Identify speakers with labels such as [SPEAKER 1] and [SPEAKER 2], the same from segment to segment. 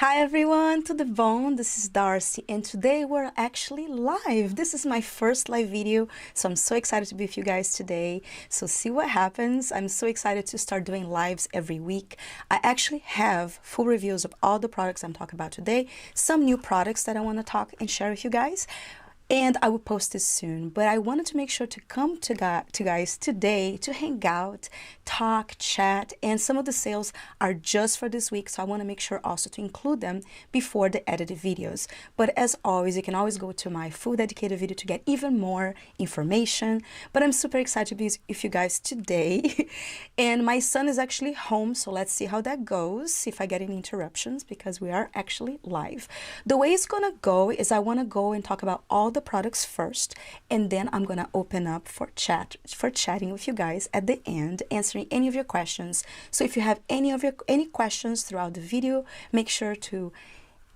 [SPEAKER 1] Hi everyone, to the bone. This is Darcy, and today we're actually live. This is my first live video, so I'm so excited to be with you guys today. So see what happens. I'm so excited to start doing lives every week. I actually have full reviews of all the products I'm talking about today, some new products that I want to talk and share with you guys. And I will post this soon, but I wanted to make sure to come to guys today to hang out, talk, chat, and some of the sales are just for this week, so I want to make sure also to include them before the edited videos. But as always, you can always go to my full dedicated video to get even more information. But I'm super excited to be with you guys today. And my son is actually home, so let's see how that goes, if I get any interruptions, because we are actually live. The way it's gonna go is I want to go and talk about all the products first, and then I'm gonna open up for chatting with you guys at the end, answering any of your questions. So if you have any questions throughout the video, make sure to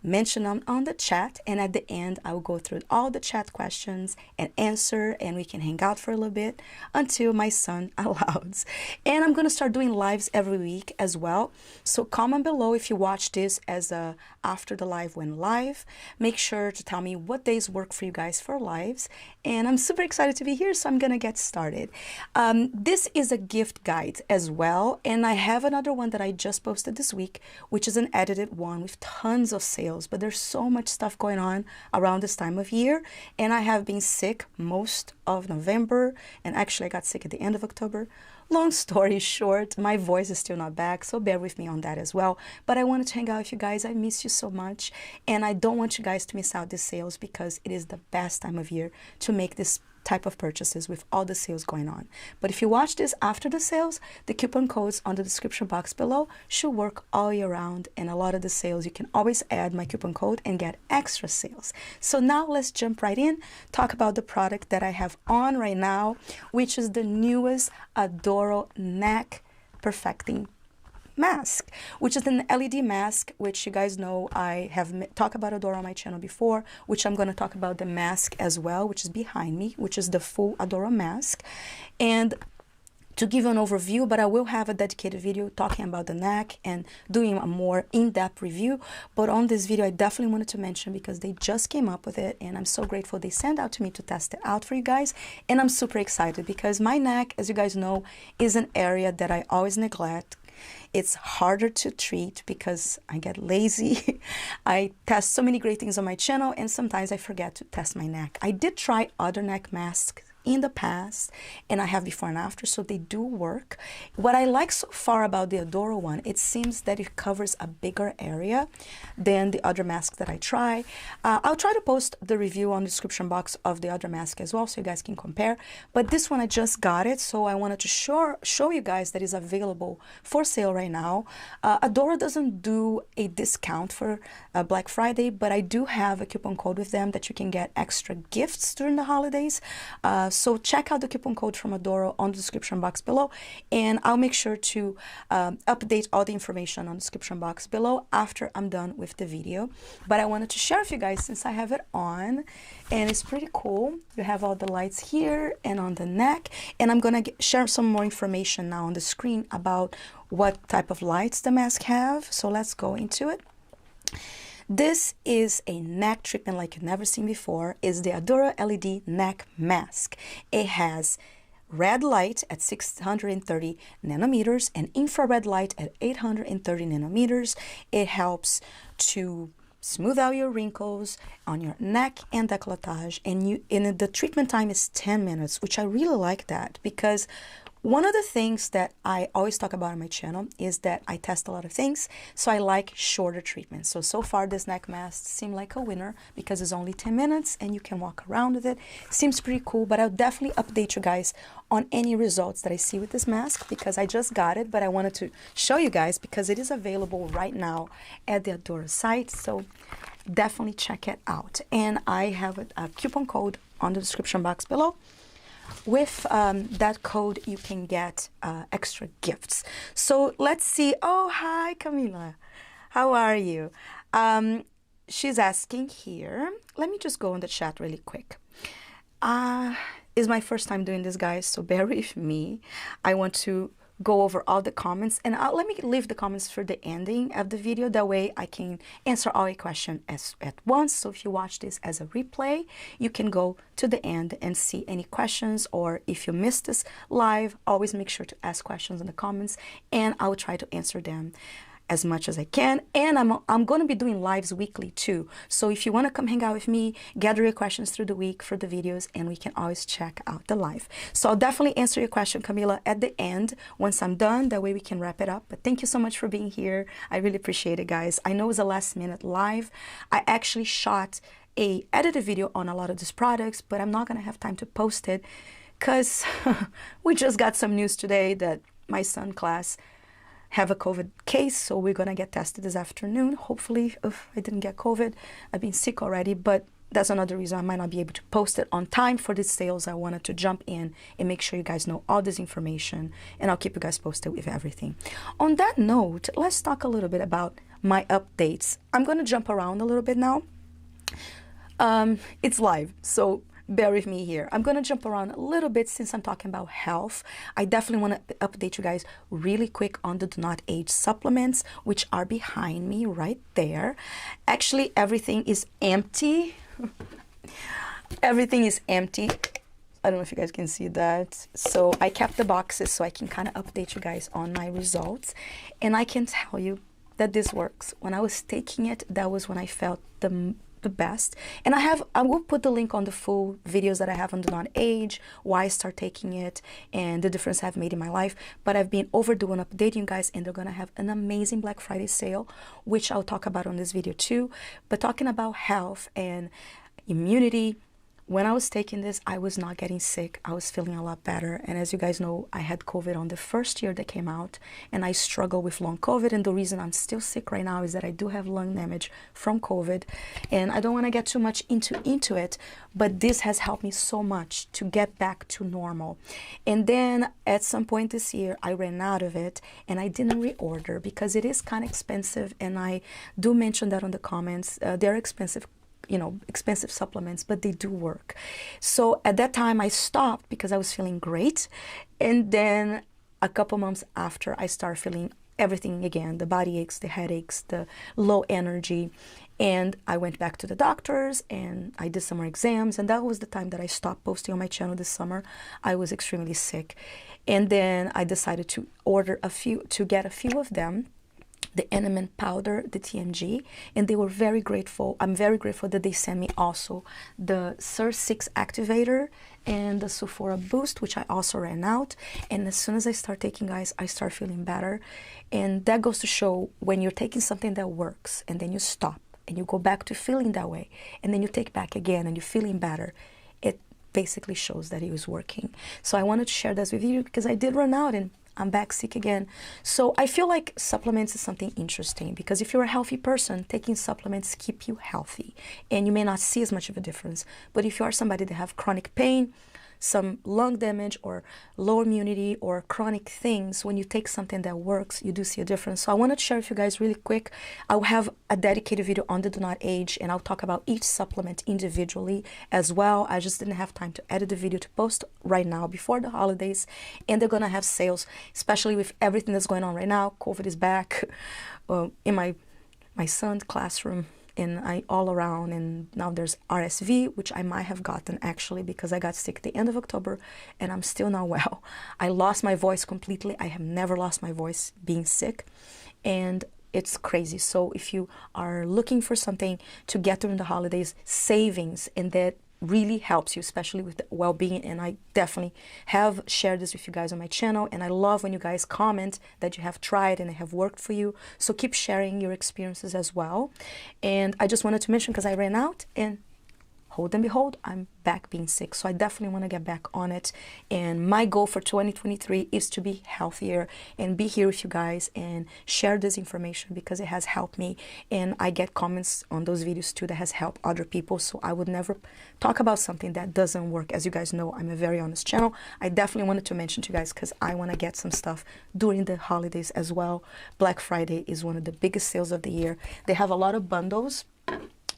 [SPEAKER 1] mention them on the chat, and at the end I will go through all the chat questions and answer, and we can hang out for a little bit until my son allows. And I'm gonna start doing lives every week as well, so comment below if you watch this as a after the live went live. Make sure to tell me what days work for you guys for lives, and I'm super excited to be here, so I'm gonna get started. This is a gift guide as well, and I have another one that I just posted this week, which is an edited one with tons of sales. But there's so much stuff going on around this time of year, and I have been sick most of November, and actually I got sick at the end of October. Long story short, my voice is still not back, so bear with me on that as well. But I wanted to hang out with you guys. I miss you so much, and I don't want you guys to miss out these sales, because it is the best time of year to make this type of purchases with all the sales going on. But if you watch this after the sales, the coupon codes on the description box below should work all year round, and a lot of the sales you can always add my coupon code and get extra sales. So now let's jump right in, talk about the product that I have on right now, which is the newest Aduro Neck Perfecting Mask, which is an LED mask, which you guys know I have talked about Aduro on my channel before, which I'm going to talk about the mask as well, which is behind me, which is the full Aduro mask. And to give you an overview, but I will have a dedicated video talking about the neck and doing a more in-depth review. But on this video, I definitely wanted to mention, because they just came up with it, and I'm so grateful they sent out to me to test it out for you guys. And I'm super excited because my neck, as you guys know, is an area that I always neglect. It's harder to treat because I get lazy. I test so many great things on my channel, and sometimes I forget to test my neck. I did try other neck masks in the past, and I have before and after, so they do work. What I like so far about the Aduro one, it seems that it covers a bigger area than the other mask that I try. I'll try to post the review on the description box of the other mask as well, so you guys can compare. But this one, I just got it, so I wanted to show you guys that is available for sale right now. Aduro doesn't do a discount for Black Friday, but I do have a coupon code with them that you can get extra gifts during the holidays. So check out the coupon code from Aduro on the description box below, and I'll make sure to update all the information on the description box below after I'm done with the video. But I wanted to share with you guys since I have it on, and it's pretty cool. You have all the lights here and on the neck, and I'm gonna share some more information now on the screen about what type of lights the mask have. So let's go into it. This is a neck treatment like you've never seen before. It's the Aduro LED Neck Mask. It has red light at 630 nanometers and infrared light at 830 nanometers. It helps to smooth out your wrinkles on your neck and décolletage, and the treatment time is 10 minutes, which I really like that, because one of the things that I always talk about on my channel is that I test a lot of things, so I like shorter treatments. So far this neck mask seemed like a winner because it's only 10 minutes and you can walk around with it. Seems pretty cool, but I'll definitely update you guys on any results that I see with this mask, because I just got it, but I wanted to show you guys because it is available right now at the Aduro site, so definitely check it out. And I have a coupon code on the description box below. With that code, you can get extra gifts. So let's see. Oh, hi, Camila. How are you? She's asking here. Let me just go on the chat really quick. It's my first time doing this, guys, so bear with me. I want to go over all the comments, and let me leave the comments for the ending of the video. That way I can answer all your questions at once. So if you watch this as a replay, you can go to the end and see any questions, or if you missed this live, always make sure to ask questions in the comments, and I will try to answer them as much as I can. And I'm going to be doing lives weekly too. So if you want to come hang out with me, gather your questions through the week for the videos, and we can always check out the live. So I'll definitely answer your question, Camila, at the end once I'm done. That way we can wrap it up. But thank you so much for being here. I really appreciate it, guys. I know it was a last minute live. I actually shot a edited video on a lot of these products, but I'm not going to have time to post it because we just got some news today that my son's class have a COVID case, so we're gonna get tested this afternoon. Hopefully, if I didn't get COVID, I've been sick already, but that's another reason I might not be able to post it on time for these sales. I wanted to jump in and make sure you guys know all this information, and I'll keep you guys posted with everything. On that note, let's talk a little bit about my updates. I'm gonna jump around a little bit now. It's live, so bear with me here. I'm going to jump around a little bit since I'm talking about health. I definitely want to update you guys really quick on the Donotage supplements, which are behind me right there. Actually, everything is empty. Everything is empty. I don't know if you guys can see that. So I kept the boxes so I can kind of update you guys on my results. And I can tell you that this works. When I was taking it, that was when I felt the best. And I will put the link on the full videos that I have on Donotage, why I start taking it, and the difference I've made in my life. But I've been overdoing updating you guys, and they're gonna have an amazing Black Friday sale, which I'll talk about on this video too. But talking about health and immunity, when I was taking this, I was not getting sick. I was feeling a lot better. And as you guys know, I had COVID on the first year that came out, and I struggle with long COVID. And the reason I'm still sick right now is that I do have lung damage from COVID. And I don't want to get too much into it, but this has helped me so much to get back to normal. And then at some point this year, I ran out of it, and I didn't reorder because it is kind of expensive. And I do mention that on the comments. They're expensive, you know, expensive supplements, but they do work. So at that time I stopped because I was feeling great. And then a couple months after, I started feeling everything again, the body aches, the headaches, the low energy. And I went back to the doctors and I did some more exams. And that was the time that I stopped posting on my channel this summer. I was extremely sick. And then I decided to get a few of them, the NMN powder, the TMG, and they were very grateful. I'm very grateful that they sent me also the SIR6 activator and the Sephora boost, which I also ran out. And as soon as I start taking, guys, I start feeling better. And that goes to show when you're taking something that works and then you stop and you go back to feeling that way, and then you take back again and you're feeling better, it basically shows that it was working. So I wanted to share this with you because I did run out and I'm back sick again. So I feel like supplements is something interesting because if you're a healthy person, taking supplements keep you healthy and you may not see as much of a difference. But if you are somebody that have chronic pain, some lung damage or low immunity or chronic things, when you take something that works, you do see a difference. So I wanted to share with you guys really quick. I'll have a dedicated video on the Donotage and I'll talk about each supplement individually as well. I just didn't have time to edit the video to post right now before the holidays, and they're gonna have sales, especially with everything that's going on right now. COVID is back in my son's classroom and all around, and now there's RSV, which I might have gotten actually because I got sick at the end of October and I'm still not well. I lost my voice completely. I have never lost my voice being sick, and it's crazy. So if you are looking for something to get during the holidays, savings, and that really helps you, especially with the well-being, and I definitely have shared this with you guys on my channel, and I love when you guys comment that you have tried and it have worked for you. So keep sharing your experiences as well. And I just wanted to mention because I ran out, and hold and behold, I'm back being sick. So I definitely want to get back on it. And my goal for 2023 is to be healthier and be here with you guys and share this information because it has helped me. And I get comments on those videos too that has helped other people. So I would never talk about something that doesn't work. As you guys know, I'm a very honest channel. I definitely wanted to mention to you guys because I want to get some stuff during the holidays as well. Black Friday is one of the biggest sales of the year. They have a lot of bundles.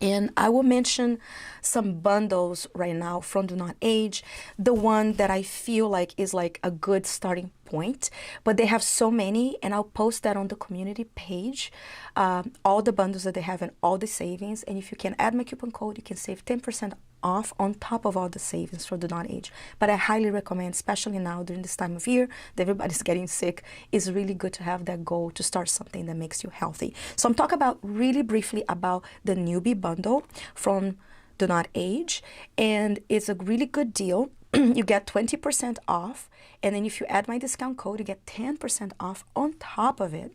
[SPEAKER 1] And I will mention some bundles right now from Do Not Age. The one that I feel like is like a good starting point, but they have so many, and I'll post that on the community page, all the bundles that they have and all the savings. And if you can add my coupon code, you can save 10% off on top of all the savings for Do Not Age. But I highly recommend, especially now during this time of year that everybody's getting sick, it's really good to have that goal to start something that makes you healthy. So I'm talking about really briefly about the newbie bundle from Do Not Age, and it's a really good deal. You get 20% off, and then if you add my discount code, you get 10% off on top of it.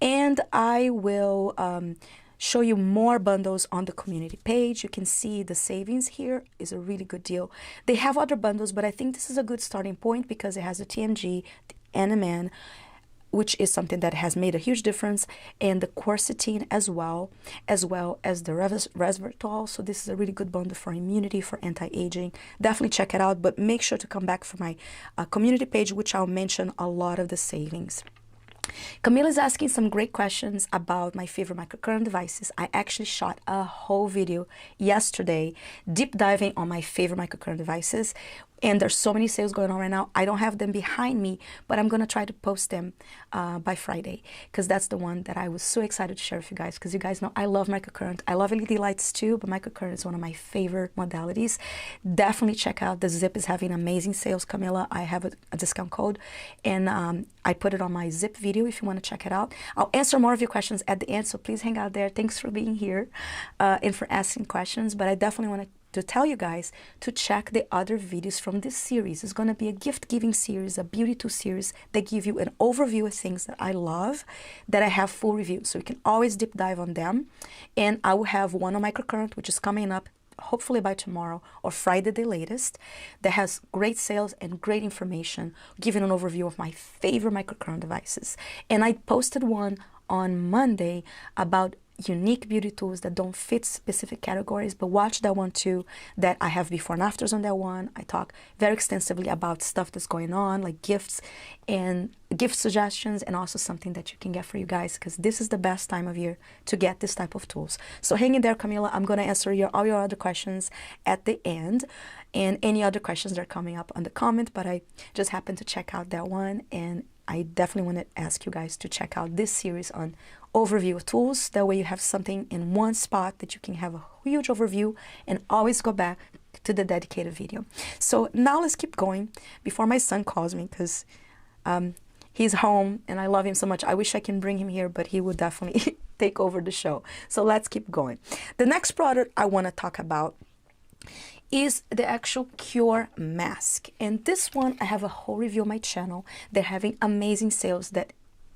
[SPEAKER 1] And I will show you more bundles on the community page. You can see the savings here is a really good deal. They have other bundles, but I think this is a good starting point because it has the TMG, the NMN, which is something that has made a huge difference, and the quercetin as well as the resveratrol. So this is a really good bundle for immunity, for anti-aging. Definitely check it out, but make sure to come back for my community page, which I'll mention a lot of the savings. Camila is asking some great questions about my favorite microcurrent devices. I actually shot a whole video yesterday deep diving on my favorite microcurrent devices, and there's so many sales going on right now. I don't have them behind me, but I'm gonna try to post them by Friday, because that's the one that I was so excited to share with you guys, because you guys know I love microcurrent. I love LED lights too, but microcurrent is one of my favorite modalities. Definitely check out the Zip is having amazing sales, Camila. I have a discount code, and I put it on my Zip video if you want to check it out. I'll answer more of your questions at the end, so please hang out there. Thanks for being here and for asking questions, but I definitely want to tell you guys to check the other videos from this series. It's going to be a gift giving series, a beauty tool series that give you an overview of things that I love, that I have full reviews, so you can always deep dive on them. And I will have one on microcurrent, which is coming up hopefully by tomorrow or Friday the latest, that has great sales and great information, giving an overview of my favorite microcurrent devices. And I posted one on Monday about unique beauty tools that don't fit specific categories, but watch that one too, that I have before and afters on that one. I talk very extensively about stuff that's going on, like gifts and gift suggestions, and also something that you can get for you guys, because this is the best time of year to get this type of tools. So hang in there, Camila. I'm going to answer all your other questions at the end, and any other questions that are coming up on the comment, but I just happened to check out that one, and I definitely want to ask you guys to check out this series on overview of tools. That way you have something in one spot that you can have a huge overview and always go back to the dedicated video. So now let's keep going before my son calls me, because he's home and I love him so much. I wish I can bring him here, but he would definitely take over the show. So let's keep going. The next product I want to talk about is the actual Qure mask, and this one I have a whole review on my channel. They're having amazing sales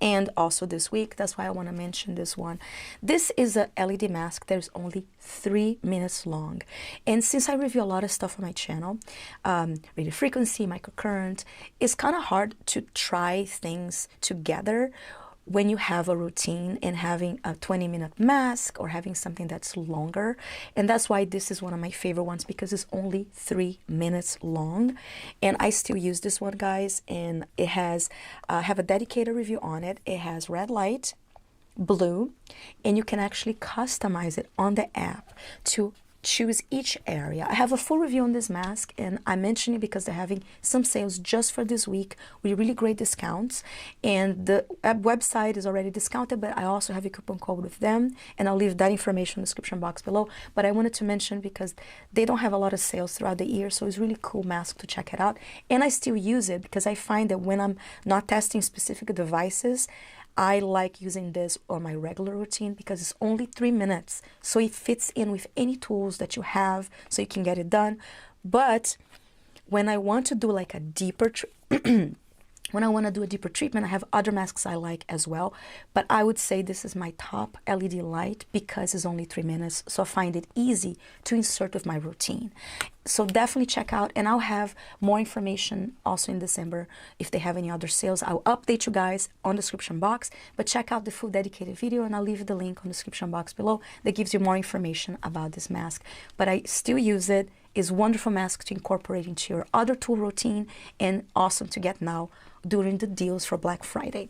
[SPEAKER 1] and also this week. That's why I want to mention this one. This is a LED mask that is only 3 minutes long, and since I review a lot of stuff on my channel, radio frequency, microcurrent, it's kind of hard to try things together when you have a routine and having a 20-minute mask or having something that's longer. And that's why this is one of my favorite ones, because it's only 3 minutes long. And I still use this one, guys, and it has have a dedicated review on it. It has red light, blue, and you can actually customize it on the app to choose each area. I have a full review on this mask, and I mention it because they're having some sales just for this week with really great discounts, and the website is already discounted, but I also have a coupon code with them, and I'll leave that information in the description box below. But I wanted to mention because they don't have a lot of sales throughout the year, so it's really cool mask to check it out. And I still use it because I find that when I'm not testing specific devices, I like using this on my regular routine because it's only 3 minutes. So it fits in with any tools that you have, so you can get it done. But when I want to do like a deeper when I want to do a deeper treatment, I have other masks I like as well. But I would say this is my top LED light because it's only 3 minutes. So I find it easy to insert with my routine. So definitely check out, and I'll have more information also in December. If they have any other sales, I'll update you guys on the description box. But check out the full dedicated video, and I'll leave the link on the description box below that gives you more information about this mask. But I still use it. It's a wonderful mask to incorporate into your other tool routine, and awesome to get now during the deals for Black Friday.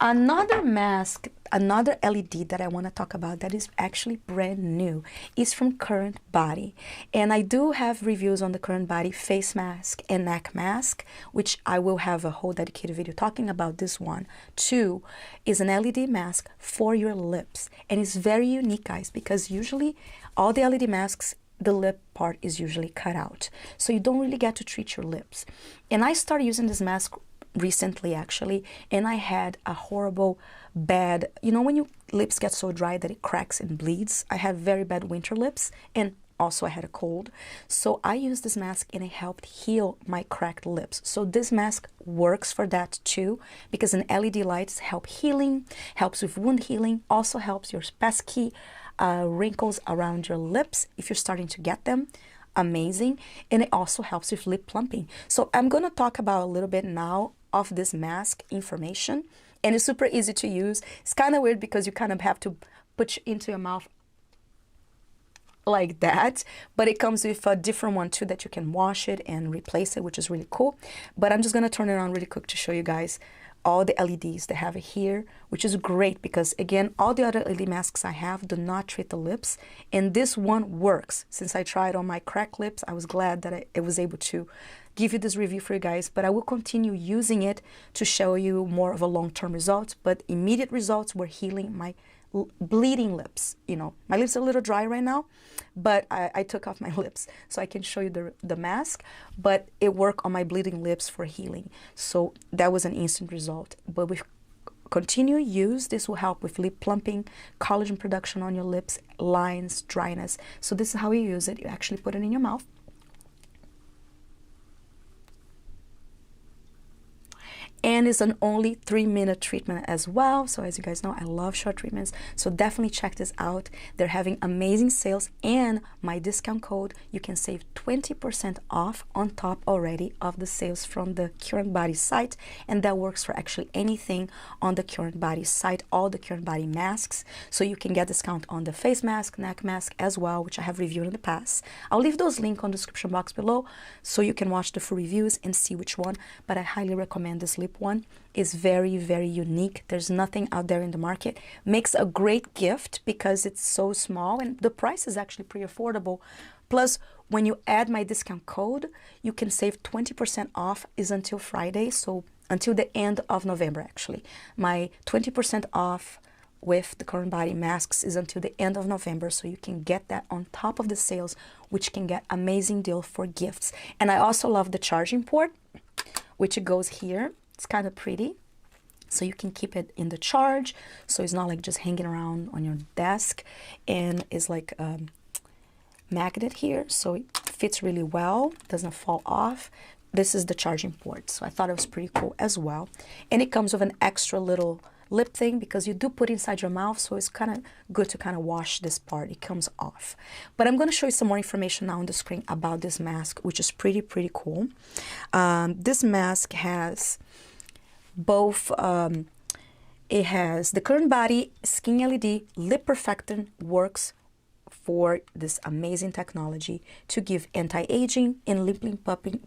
[SPEAKER 1] Another mask, another LED that I want to talk about that is actually brand new is from Currentbody. And I do have reviews on the Currentbody face mask and neck mask, which I will have a whole dedicated video talking about this one. Two is an LED mask for your lips. And it's very unique, guys, because usually all the LED masks, the lip part is usually cut out. So you don't really get to treat your lips. And I started using this mask recently actually, and I had a horrible bad, you know when your lips get so dry that it cracks and bleeds? I had very bad winter lips, and also I had a cold. So I used this mask and it helped heal my cracked lips. So this mask works for that too, because an LED lights help healing, helps with wound healing, also helps your pesky wrinkles around your lips if you're starting to get them. Amazing. And it also helps with lip plumping. So I'm going to talk about a little bit now of this mask information, and it's super easy to use. It's kind of weird because you kind of have to put it into your mouth like that, but it comes with a different one too that you can wash it and replace it, which is really cool. But I'm just going to turn it on really quick to show you guys all the LEDs they have it here, which is great because again, all the other LED masks I have do not treat the lips, and this one works. Since I tried on my cracked lips, I was glad that I was able to give you this review for you guys, but I will continue using it to show you more of a long-term result. But immediate results were healing my bleeding lips. You know, my lips are a little dry right now, but I took off my lips so I can show you the mask, but it worked on my bleeding lips for healing. So that was an instant result. But with continued use, this will help with lip plumping, collagen production on your lips, lines, dryness. So this is how you use it. You actually put it in your mouth. And it's an only 3-minute treatment as well. So as you guys know, I love short treatments. So definitely check this out. They're having amazing sales, and my discount code, you can save 20% off on top already of the sales from the Currentbody site. And that works for actually anything on the Currentbody site, all the Currentbody masks. So you can get discount on the face mask, neck mask as well, which I have reviewed in the past. I'll leave those links on the description box below so you can watch the full reviews and see which one. But I highly recommend this lip one. Is very, very unique. There's nothing out there in the market. Makes a great gift because it's so small, and the price is actually pretty affordable. Plus, when you add my discount code, you can save 20% off. Is until Friday, so until the end of November actually. My 20% off with the Currentbody masks is until the end of November, so you can get that on top of the sales, which can get amazing deal for gifts. And I also love the charging port, which goes here. It's kind of pretty, so you can keep it in the charge, so it's not like just hanging around on your desk. And it's like magnet here, so it fits really well, doesn't fall off. This is the charging port, so I thought it was pretty cool as well. And it comes with an extra little lip thing because you do put it inside your mouth, so it's kind of good to kind of wash this part. It comes off. But I'm going to show you some more information now on the screen about this mask, which is pretty cool. This mask has both, it has the Currentbody Skin LED Lip Perfectant works for this amazing technology to give anti-aging and lip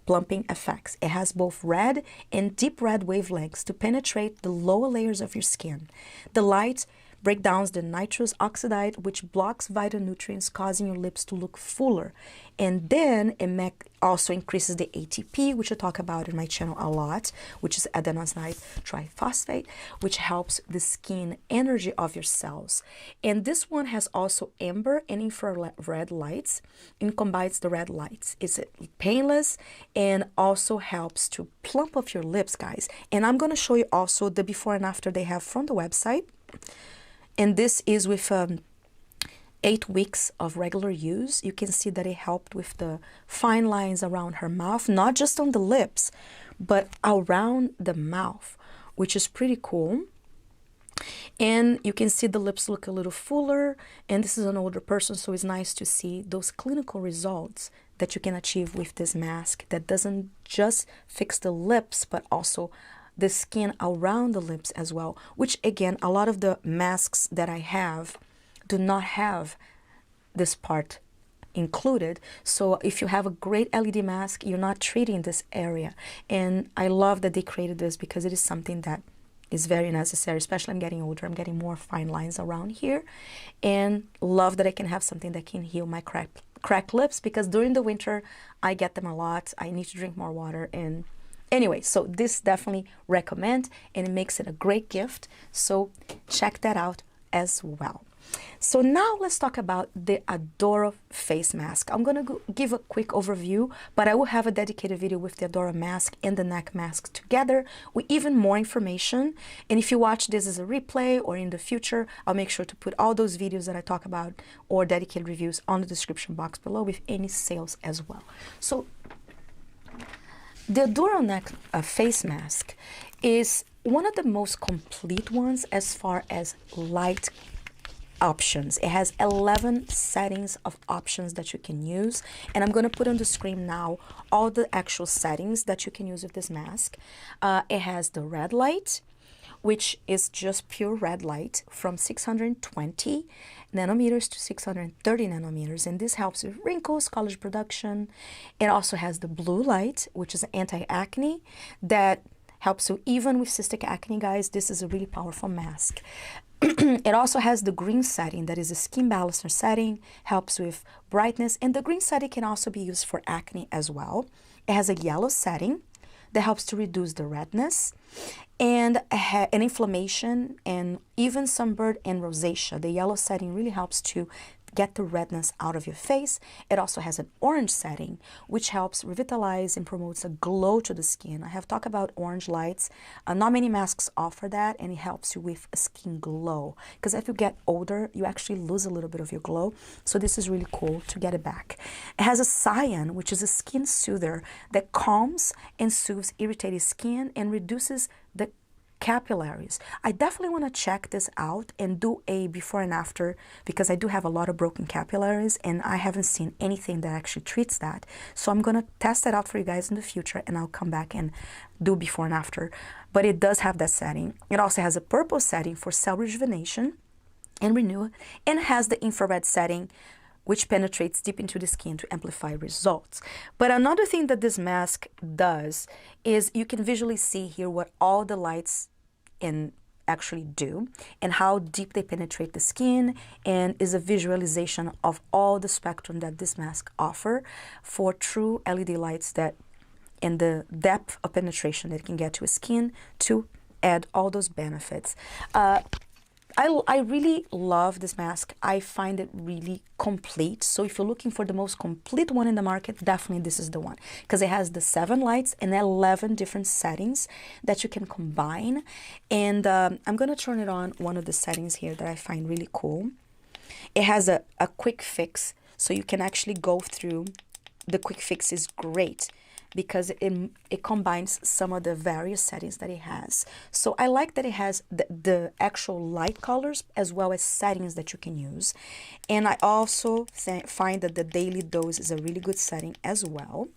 [SPEAKER 1] plumping effects. It has both red and deep red wavelengths to penetrate the lower layers of your skin. The light break down the nitrous oxide, which blocks vital nutrients, causing your lips to look fuller. And then it also increases the ATP, which I talk about in my channel a lot, which is adenosine triphosphate, which helps the skin energy of your cells. And this one has also amber and infrared lights and combines the red lights. It's painless and also helps to plump up your lips, guys. And I'm going to show you also the before and after they have from the website. And this is with 8 weeks of regular use. You can see that it helped with the fine lines around her mouth, not just on the lips, but around the mouth, which is pretty cool. And you can see the lips look a little fuller, and this is an older person, so it's nice to see those clinical results that you can achieve with this mask that doesn't just fix the lips, but also the skin around the lips as well, which again, a lot of the masks that I have do not have this part included. So if you have a great LED mask, you're not treating this area. And I love that they created this because it is something that is very necessary, especially I'm getting older. I'm getting more fine lines around here, and love that I can have something that can heal my cracked lips, because during the winter I get them a lot. I need to drink more water. And anyway, so this definitely recommend, and it makes it a great gift. So check that out as well. So now let's talk about the Aduro face mask. I'm going to give a quick overview, but I will have a dedicated video with the Aduro mask and the neck mask together with even more information. And if you watch this as a replay or in the future, I'll make sure to put all those videos that I talk about or dedicated reviews on the description box below with any sales as well. So the Aduro neck face mask is one of the most complete ones as far as light options. It has 11 settings of options that you can use, and I'm going to put on the screen now all the actual settings that you can use with this mask. It has the red light, which is just pure red light from 620 nanometers to 630 nanometers, and this helps with wrinkles, collagen production. It also has the blue light, which is anti-acne that helps you even with cystic acne, guys. This is a really powerful mask. It also has the green setting, that is a skin balancer setting, helps with brightness, and the green setting can also be used for acne as well. It has a yellow setting that helps to reduce the redness and an inflammation and even sunburn and rosacea. The yellow setting really helps to get the redness out of your face. It also has an orange setting, which helps revitalize and promotes a glow to the skin. I have talked about orange lights. Not many masks offer that, and it helps you with a skin glow. Because if you get older, you actually lose a little bit of your glow. So this is really cool to get it back. It has a cyan, which is a skin soother that calms and soothes irritated skin and reduces the capillaries. I definitely want to check this out and do a before and after, because I do have a lot of broken capillaries and I haven't seen anything that actually treats that. So I'm going to test that out for you guys in the future, and I'll come back and do before and after. But it does have that setting. It also has a purple setting for cell rejuvenation and renewal, and has the infrared setting, which penetrates deep into the skin to amplify results. But another thing that this mask does is you can visually see here what all the lights actually do and how deep they penetrate the skin, and is a visualization of all the spectrum that this mask offer for true LED lights that and the depth of penetration that it can get to a skin to add all those benefits. I really love this mask. I find it really complete. So if you're looking for the most complete one in the market, definitely this is the one, because it has the 7 lights and 11 different settings that you can combine. And I'm going to turn it on one of the settings here that I find really cool. It has a quick fix, so you can actually go through. The quick fix is great because it combines some of the various settings that it has. So I like that it has the actual light colors as well as settings that you can use. And I also find that the daily dose is a really good setting as well.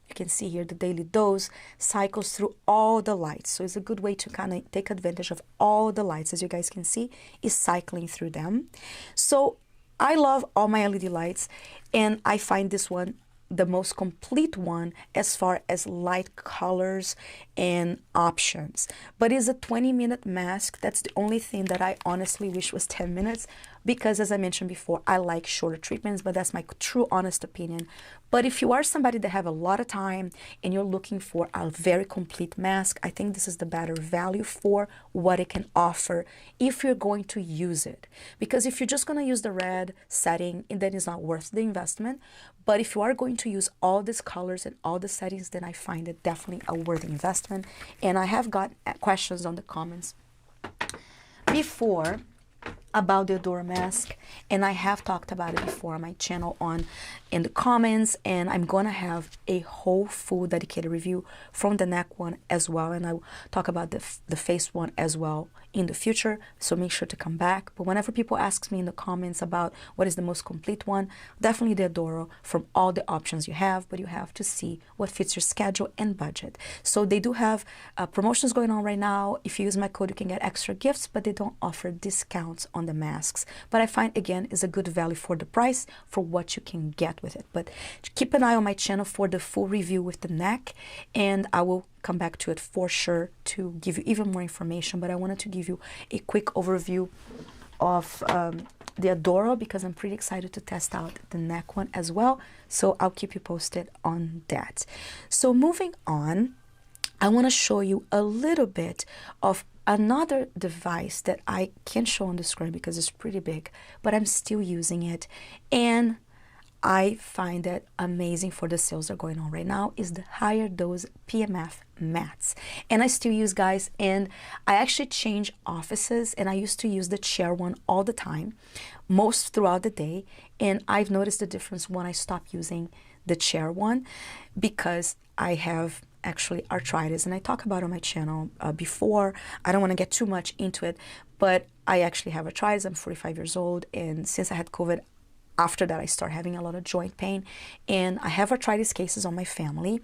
[SPEAKER 1] You can see here the daily dose cycles through all the lights. So it's a good way to kind of take advantage of all the lights. As you guys can see, is cycling through them. So I love all my LED lights, and I find this one the most complete one as far as light colors and options. But it's a 20-minute mask. That's the only thing that I honestly wish was 10 minutes, because as I mentioned before, I like shorter treatments, but that's my true honest opinion. But if you are somebody that have a lot of time and you're looking for a very complete mask, I think this is the better value for what it can offer if you're going to use it. Because if you're just going to use the red setting, then it's not worth the investment. But if you are going to use all these colors and all the settings, then I find it definitely a worthy investment. And I have got questions on the comments before about the Aduro mask, and I have talked about it before on my channel in the comments, and I'm gonna have a whole full dedicated review from the neck one as well, and I'll talk about the face one as well in the future, so make sure to come back. But whenever people ask me in the comments about what is the most complete one, definitely the Aduro from all the options you have, but you have to see what fits your schedule and budget. So they do have promotions going on right now. If you use my code, you can get extra gifts, but they don't offer discounts on the masks. But I find, again, is a good value for the price for what you can get with it. But keep an eye on my channel for the full review with the neck, and I will come back to it for sure to give you even more information, but I wanted to give you a quick overview of the Aduro because I'm pretty excited to test out the neck one as well. So I'll keep you posted on that. So moving on, I want to show you a little bit of another device that I can't show on the screen because it's pretty big, but I'm still using it. And I find that amazing for the sales that are going on right now is the HigherDose PEMF mats. And I still use, guys, and I actually change offices, and I used to use the chair one all the time, most throughout the day. And I've noticed the difference when I stop using the chair one because I have actually arthritis, and I talk about it on my channel before. I don't want to get too much into it, but I actually have arthritis. I'm 45 years old, and since I had COVID, after that I start having a lot of joint pain, and I have arthritis cases on my family,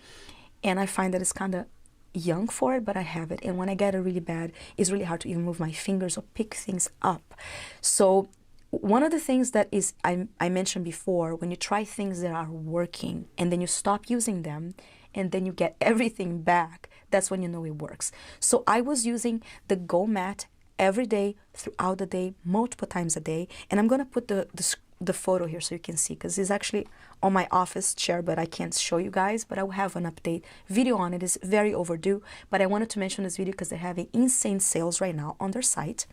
[SPEAKER 1] and I find that it's kind of young for it, but I have it, and when I get it really bad, it's really hard to even move my fingers or pick things up. So one of the things that is I mentioned before, when you try things that are working and then you stop using them and then you get everything back, that's when you know it works. So I was using the Go mat every day, throughout the day, multiple times a day, and I'm gonna put the photo here so you can see, because it's actually on my office chair, but I can't show you guys, but I will have an update video on it. It's very overdue, but I wanted to mention this video because they're having insane sales right now on their site.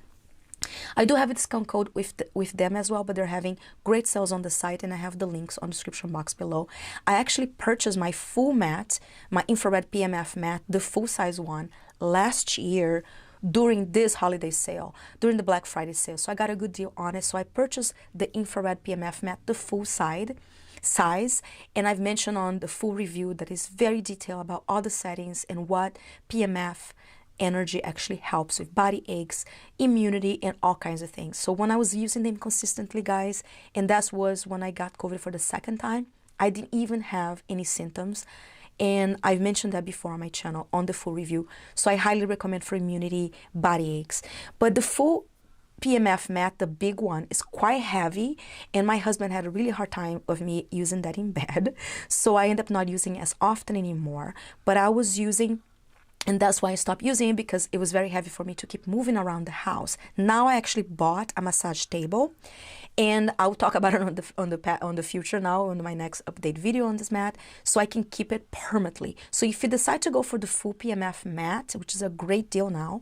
[SPEAKER 1] I do have a discount code with them as well, but they're having great sales on the site, and I have the links on the description box below. I actually purchased my full mat, my infrared PEMF mat, the full size one, last year during this holiday sale, during the Black Friday sale. So I got a good deal on it. So I purchased the infrared PEMF mat, the full size, and I've mentioned on the full review that is very detailed about all the settings and what PEMF energy actually helps with body aches, immunity, and all kinds of things. So when I was using them consistently, guys, and that was when I got COVID for the second time, I didn't even have any symptoms. And I've mentioned that before on my channel on the full review. So I highly recommend for immunity, body aches. But the full PEMF mat, the big one, is quite heavy, and my husband had a really hard time of me using that in bed. So I end up not using it as often anymore. But I was using, and that's why I stopped using it, because it was very heavy for me to keep moving around the house. Now I actually bought a massage table, and I'll talk about it on the future now, on my next update video on this mat, so I can keep it permanently. So if you decide to go for the full PEMF mat, which is a great deal now,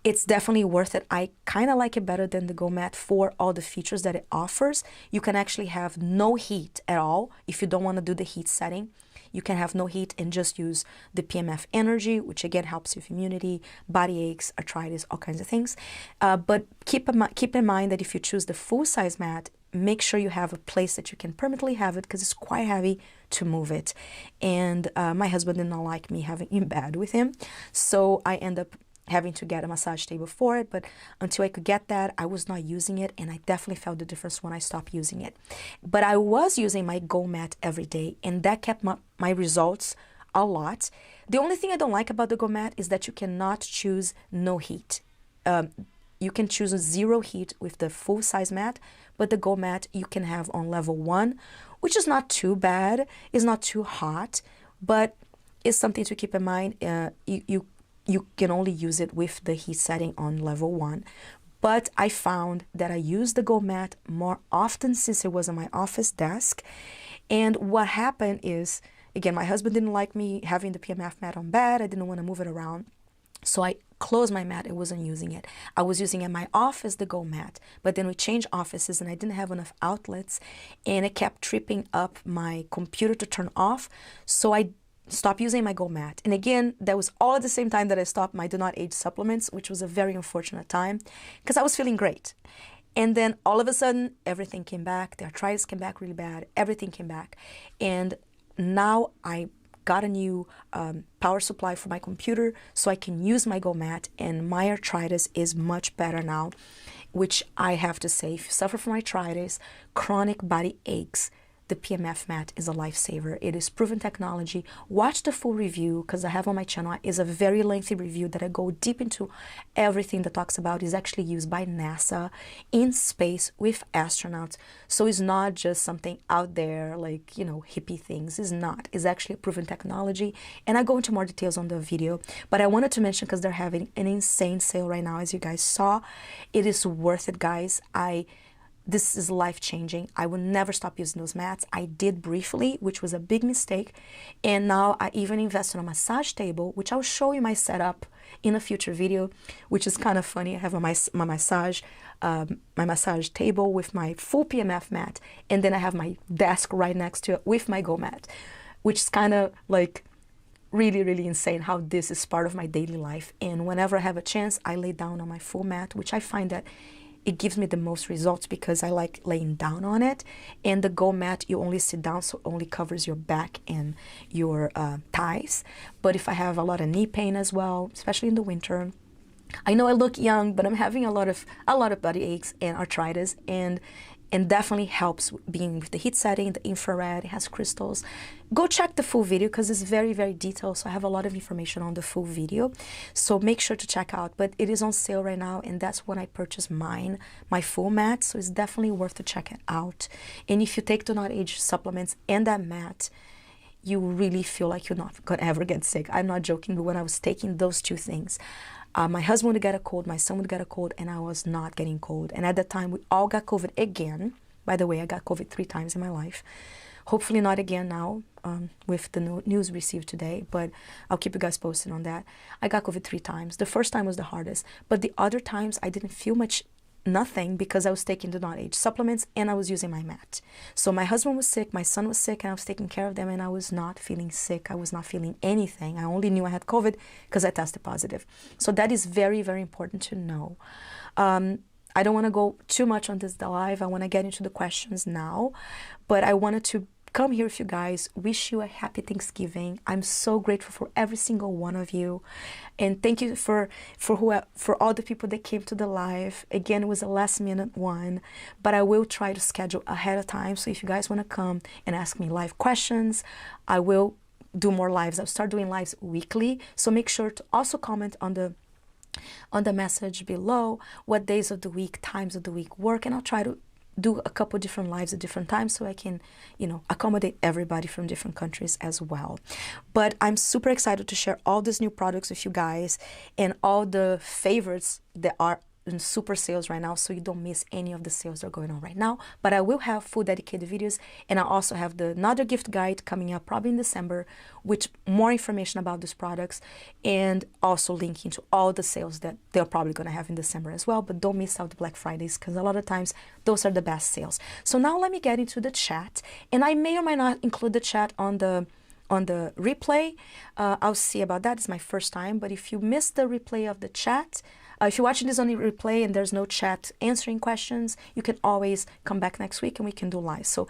[SPEAKER 1] it's definitely worth it. I kind of like it better than the Go mat for all the features that it offers. You can actually have no heat at all if you don't want to do the heat setting. You can have no heat and just use the PEMF energy, which again helps with immunity, body aches, arthritis, all kinds of things. But keep in mind that if you choose the full size mat, make sure you have a place that you can permanently have it, because it's quite heavy to move it. And my husband did not like me having in bed with him, so I end up having to get a massage table for it. But until I could get that, I was not using it, and I definitely felt the difference when I stopped using it. But I was using my Go mat every day, and that kept my results a lot. The only thing I don't like about the Go mat is that you cannot choose no heat. You can choose a 0 heat with the full size mat, but the Go mat you can have on level 1, which is not too bad. It's not too hot, but it's something to keep in mind. You can only use it with the heat setting on level 1. But I found that I used the Go mat more often since it was on my office desk. And what happened is, again, my husband didn't like me having the PEMF mat on bed. I didn't want to move it around. So I closed my mat. I wasn't using it. I was using in my office the Go mat, but then we changed offices and I didn't have enough outlets, and it kept tripping up my computer to turn off. So I stopped using my Go mat. And again, that was all at the same time that I stopped my Donotage Supplements, which was a very unfortunate time because I was feeling great. And then all of a sudden, everything came back. The arthritis came back really bad. Everything came back. And now I got a new power supply for my computer so I can use my Go mat, and my arthritis is much better now, which I have to say, if you suffer from arthritis, chronic body aches, the PEMF mat is a lifesaver. It is proven technology. Watch the full review, because I have on my channel is a very lengthy review that I go deep into everything that talks about. Is actually used by NASA in space with astronauts. So it's not just something out there like, you know, hippie things. It's not. It's actually a proven technology. And I go into more details on the video. But I wanted to mention because they're having an insane sale right now, as you guys saw. It is worth it, guys. This is life-changing. I will never stop using those mats. I did briefly, which was a big mistake. And now I even invested in a massage table, which I'll show you my setup in a future video, which is kind of funny. I have my massage table with my full PEMF mat, and then I have my desk right next to it with my Go mat, which is kind of like really, really insane how this is part of my daily life. And whenever I have a chance, I lay down on my full mat, which I find that it gives me the most results because I like laying down on it. And the Go mat, you only sit down, so it only covers your back and your thighs. But if I have a lot of knee pain as well, especially in the winter, I know I look young, but I'm having a lot of body aches and arthritis, and definitely helps being with the heat setting, the infrared. It has crystals. Go check the full video because it's very, very detailed. So I have a lot of information on the full video. So make sure to check out. But it is on sale right now, and that's when I purchased my full mat. So it's definitely worth to check it out. And if you take Donotage supplements and that mat, you really feel like you're not gonna ever get sick. I'm not joking, but when I was taking those two things, my husband would get a cold, my son would get a cold, and I was not getting cold. And at that time, we all got COVID again. By the way, I got COVID 3 times in my life. Hopefully not again now with the news received today, but I'll keep you guys posted on that. I got COVID 3 times. The first time was the hardest, but the other times I didn't feel nothing because I was taking the Donotage supplements and I was using my mat. So my husband was sick, my son was sick, and I was taking care of them, and I was not feeling sick. I was not feeling anything. I only knew I had COVID because I tested positive. So that is very, very important to know. I don't want to go too much on this live. I want to get into the questions now, but I wanted to come here with you guys, wish you a happy Thanksgiving. I'm so grateful for every single one of you, and thank you for all the people that came to the live. Again, it was a last minute one, but I will try to schedule ahead of time. So if you guys want to come and ask me live questions, I will do more lives. I'll start doing lives weekly, so make sure to also comment on the message below what days of the week, times of the week work, and I'll try to do a couple different lives at different times so I can, you know, accommodate everybody from different countries as well. But I'm super excited to share all these new products with you guys and all the favorites that are in super sales right now, so you don't miss any of the sales that are going on right now. But I will have full dedicated videos, and I also have another gift guide coming up probably in December with more information about these products, and also linking to all the sales that they're probably going to have in December as well. But don't miss out the Black Fridays, because a lot of times those are the best sales. So now let me get into the chat, and I may or may not include the chat on the replay. I'll see about that. It's my first time, but if you missed the replay of the chat, if you're watching this on the replay and there's no chat answering questions, you can always come back next week and we can do live. So